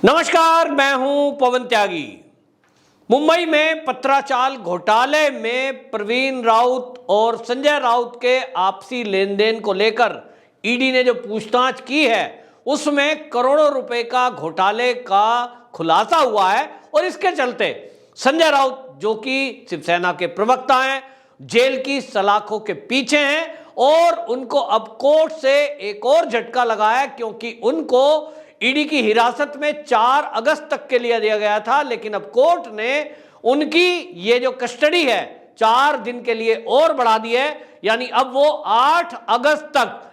नमस्कार, मैं हूं पवन त्यागी। मुंबई में पत्राचाल घोटाले में प्रवीण राउत और संजय राउत के आपसी लेन देन को लेकर ईडी ने जो पूछताछ की है उसमें करोड़ों रुपए का घोटाले का खुलासा हुआ है और इसके चलते संजय राउत, जो कि शिवसेना के प्रवक्ता हैं, जेल की सलाखों के पीछे हैं और उनको अब कोर्ट से एक और झटका लगा है, क्योंकि उनको ईडी की हिरासत में 4 अगस्त तक के लिए दिया गया था, लेकिन अब कोर्ट ने उनकी ये जो कस्टडी है 4 दिन के लिए और बढ़ा दी है। यानी अब वो 8 अगस्त तक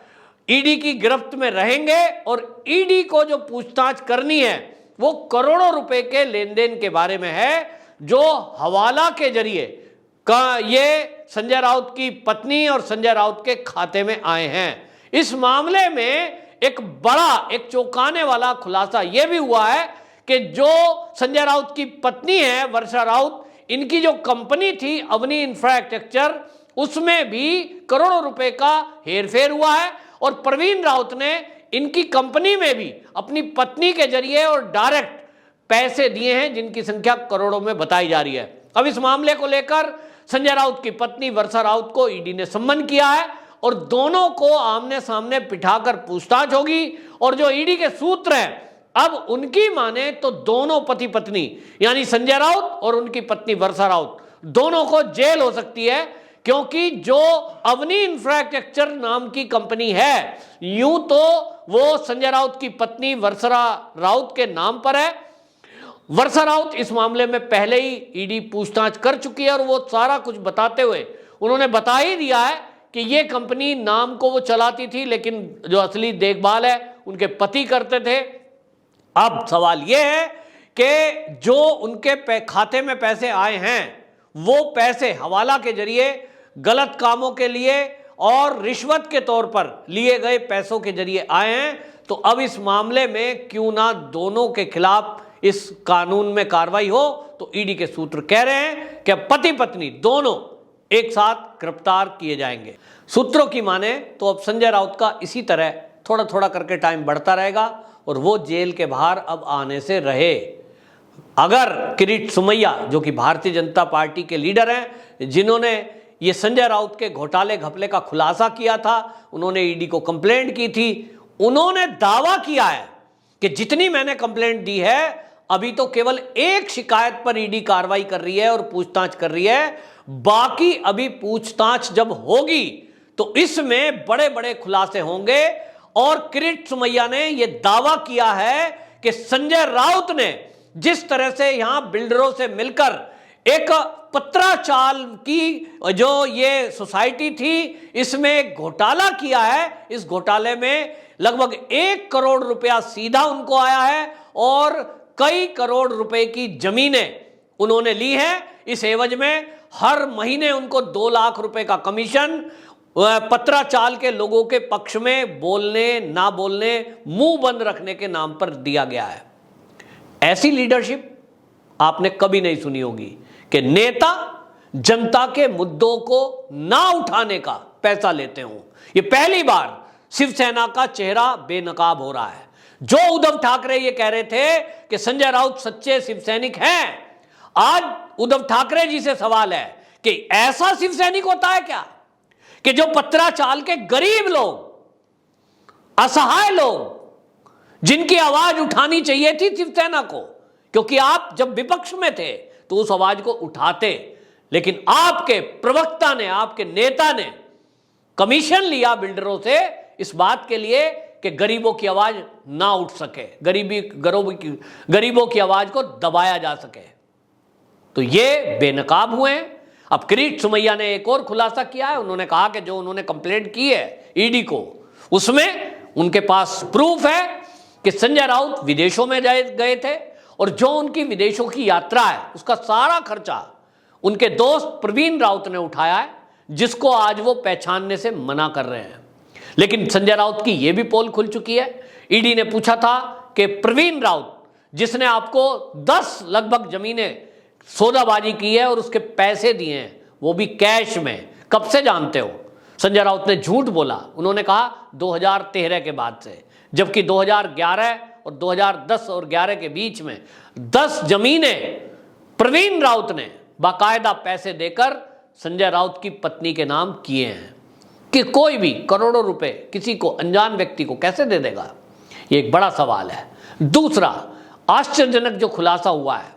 ईडी की गिरफ्त में रहेंगे और ईडी को जो पूछताछ करनी है वो करोड़ों रुपए के लेन देन के बारे में है, जो हवाला के जरिए का ये संजय राउत की पत्नी और संजय राउत के खाते में आए हैं। इस मामले में एक बड़ा, एक चौंकाने वाला खुलासा यह भी हुआ है कि जो संजय राउत की पत्नी है वर्षा राउत, इनकी जो कंपनी थी अवनी इंफ्रास्ट्रक्चर, उसमें भी करोड़ों रुपए का हेरफेर हुआ है और प्रवीण राउत ने इनकी कंपनी में भी अपनी पत्नी के जरिए और डायरेक्ट पैसे दिए हैं, जिनकी संख्या करोड़ों में बताई जा रही है। अब इस मामले को लेकर संजय राउत की पत्नी वर्षा राउत को ईडी ने सम्मन किया है और दोनों को आमने सामने बिठाकर पूछताछ होगी। और जो ईडी के सूत्र हैं, अब उनकी माने तो दोनों पति पत्नी यानी संजय राउत और उनकी पत्नी वर्षा राउत दोनों को जेल हो सकती है, क्योंकि जो अवनी इंफ्रास्ट्रक्चर नाम की कंपनी है, यूं तो वो संजय राउत की पत्नी वर्षा राउत के नाम पर है। वर्षा राउत इस मामले में पहले ही ईडी पूछताछ कर चुकी है और वो सारा कुछ बताते हुए उन्होंने बता ही दिया है कि ये कंपनी नाम को वो चलाती थी, लेकिन जो असली देखभाल है उनके पति करते थे। अब सवाल ये है कि जो उनके खाते में पैसे आए हैं वो पैसे हवाला के जरिए गलत कामों के लिए और रिश्वत के तौर पर लिए गए पैसों के जरिए आए हैं। तो अब इस मामले में क्यों ना दोनों के खिलाफ इस कानून में कार्रवाई हो। तो ईडी के सूत्र कह रहे हैं कि पति पत्नी दोनों एक साथ गिरफ्तार किए जाएंगे। सूत्रों की माने तो अब संजय राउत का इसी तरह थोड़ा थोड़ा करके टाइम बढ़ता रहेगा और वो जेल के बाहर अब आने से रहे। अगर किरीट सोमैया, जो कि भारतीय जनता पार्टी के लीडर हैं, जिन्होंने ये संजय राउत के घोटाले घपले का खुलासा किया था, उन्होंने ईडी को कंप्लेंट की थी, उन्होंने दावा किया है कि जितनी मैंने कंप्लेंट दी है अभी तो केवल एक शिकायत पर ईडी कार्रवाई कर रही है और पूछताछ कर रही है, बाकी अभी पूछताछ जब होगी तो इसमें बड़े बड़े खुलासे होंगे। और किरीट सोमैया ने यह दावा किया है कि संजय राउत ने जिस तरह से यहां बिल्डरों से मिलकर एक पत्राचाल की जो ये सोसाइटी थी इसमें घोटाला किया है, इस घोटाले में लगभग 1 करोड़ रुपया सीधा उनको आया है और कई करोड़ रुपए की जमीनें उन्होंने ली है। इस एवज में हर महीने उनको 2 लाख रुपए का कमीशन पत्राचाल के लोगों के पक्ष में बोलने ना बोलने, मुंह बंद रखने के नाम पर दिया गया है। ऐसी लीडरशिप आपने कभी नहीं सुनी होगी कि नेता जनता के मुद्दों को ना उठाने का पैसा लेते हों। ये पहली बार शिवसेना का चेहरा बेनकाब हो रहा है। जो उद्धव ठाकरे ये कह रहे थे कि संजय राउत सच्चे शिवसैनिक हैं, आज उद्धव ठाकरे जी से सवाल है कि ऐसा शिवसैनिक होता है क्या कि जो पत्राचाल के गरीब लोग, असहाय लोग, जिनकी आवाज उठानी चाहिए थी शिवसेना को, क्योंकि आप जब विपक्ष में थे तो उस आवाज को उठाते, लेकिन आपके प्रवक्ता ने, आपके नेता ने कमीशन लिया बिल्डरों से इस बात के लिए कि गरीबों की आवाज ना उठ सके, गरीबों की आवाज को दबाया जा सके। तो ये बेनकाब हुए हैं। अब किरीट सोमैया ने एक और खुलासा किया है। उन्होंने कहा कि जो उन्होंने कंप्लेंट की है ईडी को, उसमें उनके पास प्रूफ है कि संजय राउत विदेशों में गए थे और जो उनकी विदेशों की यात्रा है उसका सारा खर्चा उनके दोस्त प्रवीण राउत ने उठाया है, जिसको आज वो पहचानने से मना कर रहे हैं। लेकिन संजय राउत की यह भी पोल खुल चुकी है। ईडी ने पूछा था कि प्रवीण राउत, जिसने आपको 10 लगभग जमीनें सौदाबाजी की है और उसके पैसे दिए हैं, वो भी कैश में, कब से जानते हो? संजय राउत ने झूठ बोला। उन्होंने कहा 2013 के बाद से, जबकि 2011 और 2010 और 11 के बीच में 10 जमीनें प्रवीण राउत ने बाकायदा पैसे देकर संजय राउत की पत्नी के नाम किए हैं कि कोई भी करोड़ों रुपए किसी को, अनजान व्यक्ति को कैसे दे देगा? ये एक बड़ा सवाल है। दूसरा आश्चर्यजनक जो खुलासा हुआ है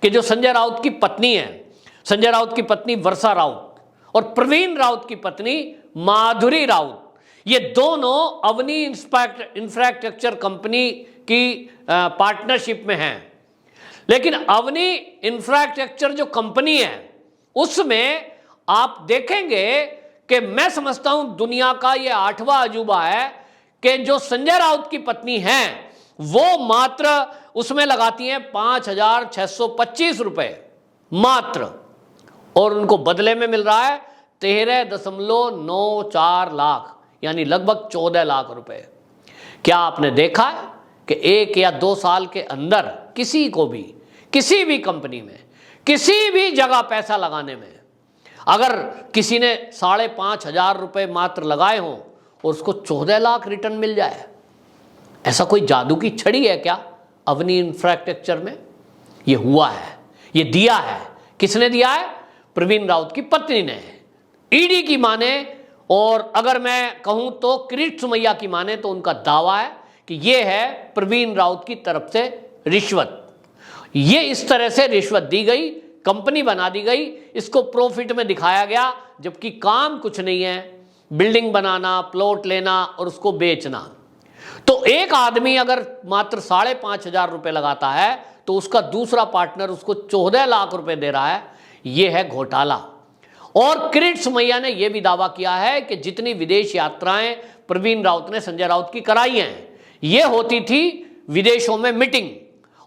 कि जो संजय राउत की पत्नी है, संजय राउत की पत्नी वर्षा राउत और प्रवीण राउत की पत्नी माधुरी राउत, ये दोनों अवनी इंफ्रास्ट्रक्चर कंपनी की पार्टनरशिप में हैं। लेकिन अवनी इंफ्रास्ट्रक्चर जो कंपनी है उसमें आप देखेंगे कि मैं समझता हूं दुनिया का ये 8वां अजूबा है कि जो संजय राउत की पत्नी हैं वो मात्र उसमें लगाती हैं 5,625 रुपए मात्र, और उनको बदले में मिल रहा है 13.94 लाख, यानी लगभग 14 लाख रुपए। क्या आपने देखा है कि 1 या 2 साल के अंदर किसी को भी, किसी भी कंपनी में, किसी भी जगह पैसा लगाने में, अगर किसी ने 5,500 रुपए मात्र लगाए हों और उसको 14 लाख रिटर्न मिल जाए, ऐसा कोई जादू की छड़ी है क्या अवनी इंफ्रास्ट्रक्चर में? ये हुआ है, ये दिया है। किसने दिया है? प्रवीण राउत की पत्नी ने, ईडी की माने, और अगर मैं कहूं तो किरीट सुमैया की माने तो उनका दावा है कि यह है प्रवीण राउत की तरफ से रिश्वत। ये इस तरह से रिश्वत दी गई, कंपनी बना दी गई, इसको प्रॉफिट में दिखाया गया, जबकि काम कुछ नहीं है, बिल्डिंग बनाना, प्लॉट लेना और उसको बेचना। तो एक आदमी अगर मात्र 5,500 रुपए लगाता है तो उसका दूसरा पार्टनर उसको 14 लाख रुपए दे रहा है। यह है घोटाला। और किरीट सुमैया ने यह भी दावा किया है कि जितनी विदेश यात्राएं प्रवीण राउत ने संजय राउत की कराई हैं, यह होती थी विदेशों में मीटिंग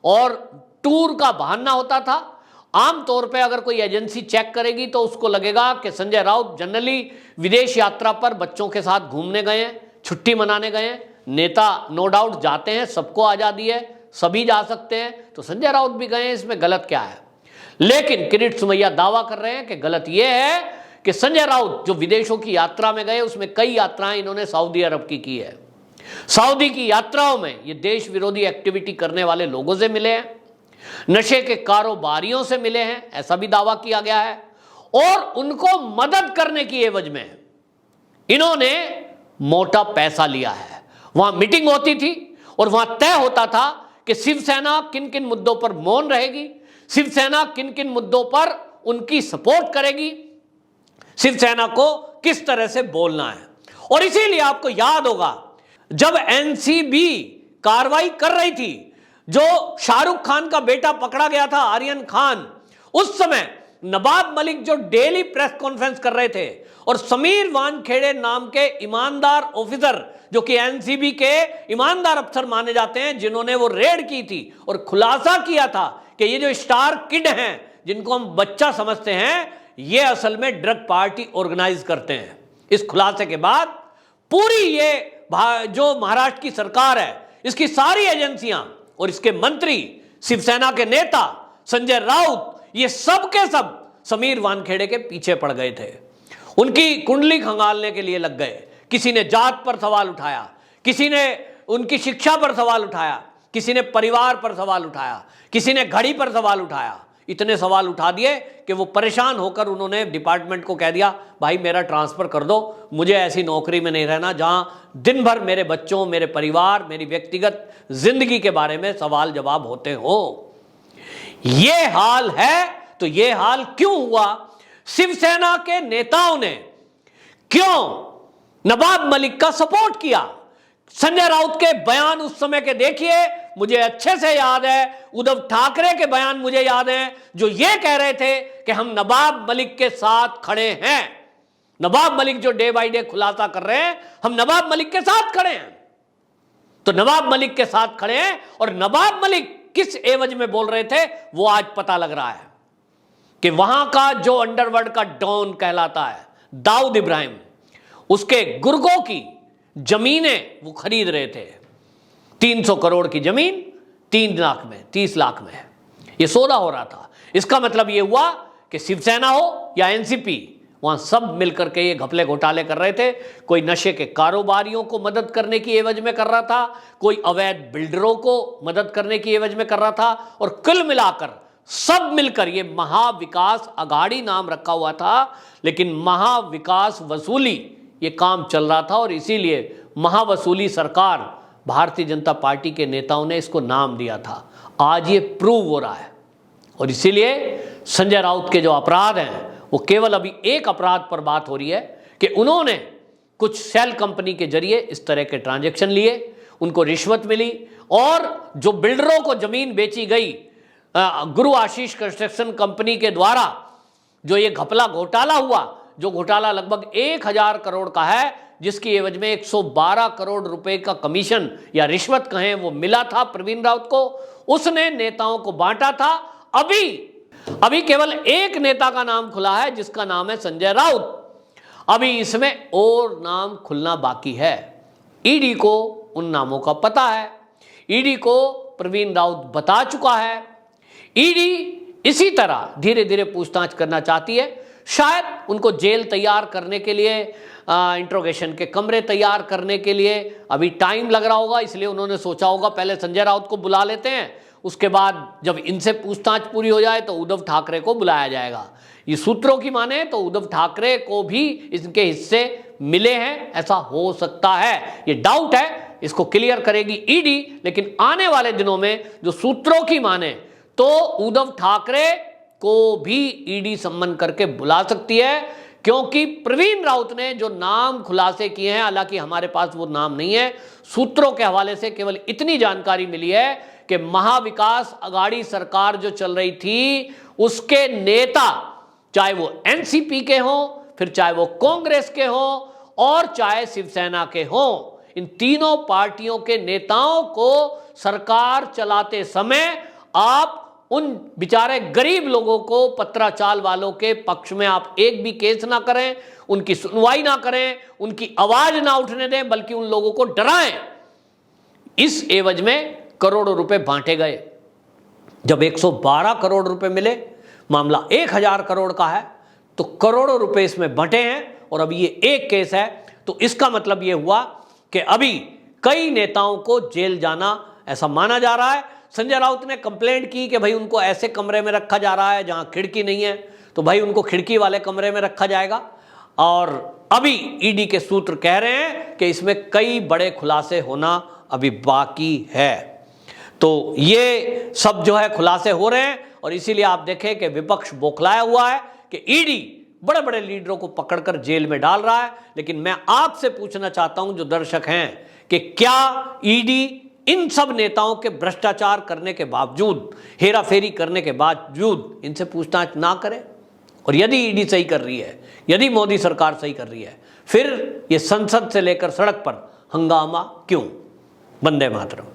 और टूर का बहाना होता था। आमतौर पे अगर कोई एजेंसी चेक करेगी तो उसको लगेगा कि संजय राउत जनरली विदेश यात्रा पर बच्चों के साथ घूमने गए हैं, छुट्टी मनाने गए हैं। नेता नो डाउट जाते हैं, सबको आज़ादी है, सभी जा सकते हैं, तो संजय राउत भी गए हैं, इसमें गलत क्या है? लेकिन किरीट सुमैया दावा कर रहे हैं कि गलत यह है कि संजय राउत जो विदेशों की यात्रा में गए उसमें कई यात्राएं इन्होंने सऊदी अरब की है। सऊदी की यात्राओं में ये देश विरोधी एक्टिविटी करने वाले लोगों से मिले हैं, नशे के कारोबारियों से मिले हैं, ऐसा भी दावा किया गया है। और उनको मदद करने की एवज में इन्होंने मोटा पैसा लिया है। वहां मीटिंग होती थी और वहां तय होता था कि शिवसेना किन किन मुद्दों पर मौन रहेगी, शिवसेना किन किन मुद्दों पर उनकी सपोर्ट करेगी, शिवसेना को किस तरह से बोलना है। और इसीलिए आपको याद होगा जब एनसीबी कार्रवाई कर रही थी, जो शाहरुख खान का बेटा पकड़ा गया था आर्यन खान, उस समय नवाब मलिक जो डेली प्रेस कॉन्फ्रेंस कर रहे थे और समीर वानखेड़े नाम के ईमानदार ऑफिसर, जो कि एनसीबी के ईमानदार अफसर माने जाते हैं, जिन्होंने वो रेड की थी और खुलासा किया था कि ये जो स्टार किड हैं जिनको हम बच्चा समझते हैं, ये असल में ड्रग पार्टी ऑर्गेनाइज करते हैं। इस खुलासे के बाद पूरी ये जो महाराष्ट्र की सरकार है, इसकी सारी एजेंसियां और इसके मंत्री, शिवसेना के नेता संजय राउत, ये सब के सब समीर वानखेड़े के पीछे पड़ गए थे, उनकी कुंडली खंगालने के लिए लग गए। किसी ने जात पर सवाल उठाया, किसी ने उनकी शिक्षा पर सवाल उठाया, किसी ने परिवार पर सवाल उठाया, किसी ने घड़ी पर सवाल उठाया। इतने सवाल उठा दिए कि वो परेशान होकर उन्होंने डिपार्टमेंट को कह दिया, भाई मेरा ट्रांसफर कर दो, मुझे ऐसी नौकरी में नहीं रहना जहां दिन भर मेरे बच्चों, मेरे परिवार, मेरी व्यक्तिगत जिंदगी के बारे में सवाल जवाब होते हो। ये हाल है। तो ये हाल क्यों हुआ? शिवसेना के नेताओं ने क्यों नवाब मलिक का सपोर्ट किया? संजय राउत के बयान उस समय के देखिए, मुझे अच्छे से याद है। उद्धव ठाकरे के बयान मुझे याद है, जो ये कह रहे थे कि हम नवाब मलिक के साथ खड़े हैं। नवाब मलिक जो डे बाय डे खुलासा कर रहे हैं, हम नवाब मलिक के साथ खड़े हैं। तो नवाब मलिक के साथ खड़े हैं, और नवाब मलिक किस एवज में बोल रहे थे वो आज पता लग रहा है कि वहां का जो अंडरवर्ल्ड का डॉन कहलाता है दाऊद इब्राहिम, उसके गुर्गों की जमीनें वो खरीद रहे थे। 300 करोड़ की जमीन 3 लाख में, 30 लाख में ये सौदा हो रहा था। इसका मतलब ये हुआ कि शिवसेना हो या एनसीपी, वहाँ सब मिलकर के ये घपले घोटाले कर रहे थे। कोई नशे के कारोबारियों को मदद करने की एवज में कर रहा था, कोई अवैध बिल्डरों को मदद करने की एवज में कर रहा था, और कुल मिलाकर सब मिलकर ये महाविकास अघाड़ी नाम रखा हुआ था, लेकिन महाविकास वसूली ये काम चल रहा था। और इसीलिए महावसूली सरकार भारतीय जनता पार्टी के नेताओं ने इसको नाम दिया था। आज ये प्रूव हो रहा है। और इसीलिए संजय राउत के जो अपराध हैं वो केवल अभी एक अपराध पर बात हो रही है कि उन्होंने कुछ सेल कंपनी के जरिए इस तरह के ट्रांजैक्शन लिए, उनको रिश्वत मिली, और जो बिल्डरों को जमीन बेची गई गुरु आशीष कंस्ट्रक्शन कंपनी के द्वारा जो ये घपला घोटाला हुआ, जो घोटाला लगभग 1000 करोड़ का है, जिसकी एवज में 112 करोड़ रुपए का कमीशन या रिश्वत कहें वो मिला था प्रवीण राउत को, उसने नेताओं को बांटा था। अभी केवल एक नेता का नाम खुला है जिसका नाम है संजय राउत। अभी इसमें और नाम खुलना बाकी है। ईडी को उन नामों का पता है, ईडी को प्रवीण राउत बता चुका है। ईडी इसी तरह धीरे धीरे पूछताछ करना चाहती है। शायद उनको जेल तैयार करने के लिए, इंट्रोगेशन के कमरे तैयार करने के लिए अभी टाइम लग रहा होगा, इसलिए उन्होंने सोचा होगा पहले संजय राउत को बुला लेते हैं, उसके बाद जब इनसे पूछताछ पूरी हो जाए तो उद्धव ठाकरे को बुलाया जाएगा। ये सूत्रों की माने तो उद्धव ठाकरे को भी इनके हिस्से मिले हैं, ऐसा हो सकता है। ये डाउट है, इसको क्लियर करेगी ईडी। लेकिन आने वाले दिनों में जो सूत्रों की माने तो उद्धव ठाकरे को भी ईडी सम्मन करके बुला सकती है, क्योंकि प्रवीण राउत ने जो नाम खुलासे किए हैं, हालांकि हमारे पास वो नाम नहीं है, सूत्रों के हवाले से केवल इतनी जानकारी मिली है कि महाविकास अघाड़ी सरकार जो चल रही थी उसके नेता, चाहे वो एनसीपी के हों, फिर चाहे वो कांग्रेस के हों, और चाहे शिवसेना के हों, इन तीनों पार्टियों के नेताओं को सरकार चलाते समय आप उन बेचारे गरीब लोगों को, पत्राचाल वालों के पक्ष में आप एक भी केस ना करें, उनकी सुनवाई ना करें, उनकी आवाज ना उठने दें, बल्कि उन लोगों को डराएं। इस एवज में करोड़ों रुपए बांटे गए। जब 112 करोड़ रुपए मिले, मामला 1000 करोड़ का है, तो करोड़ों रुपए इसमें बंटे हैं। और अभी ये एक केस है, तो इसका मतलब ये हुआ कि अभी कई नेताओं को जेल जाना ऐसा माना जा रहा है। संजय राउत ने कंप्लेंट की कि भाई उनको ऐसे कमरे में रखा जा रहा है जहां खिड़की नहीं है, तो भाई उनको खिड़की वाले कमरे में रखा जाएगा। और अभी ईडी के सूत्र कह रहे हैं कि इसमें कई बड़े खुलासे होना अभी बाकी है। तो ये सब जो है खुलासे हो रहे हैं, और इसीलिए आप देखें कि विपक्ष बौखलाया हुआ है कि ईडी बड़े बड़े लीडरों को पकड़कर जेल में डाल रहा है। लेकिन मैं आपसे पूछना चाहता हूं जो दर्शक हैं कि क्या ईडी इन सब नेताओं के भ्रष्टाचार करने के बावजूद, हेराफेरी करने के बावजूद इनसे पूछताछ ना करे? और यदि ईडी सही कर रही है, यदि मोदी सरकार सही कर रही है, फिर ये संसद से लेकर सड़क पर हंगामा क्यों? वंदे मातरम।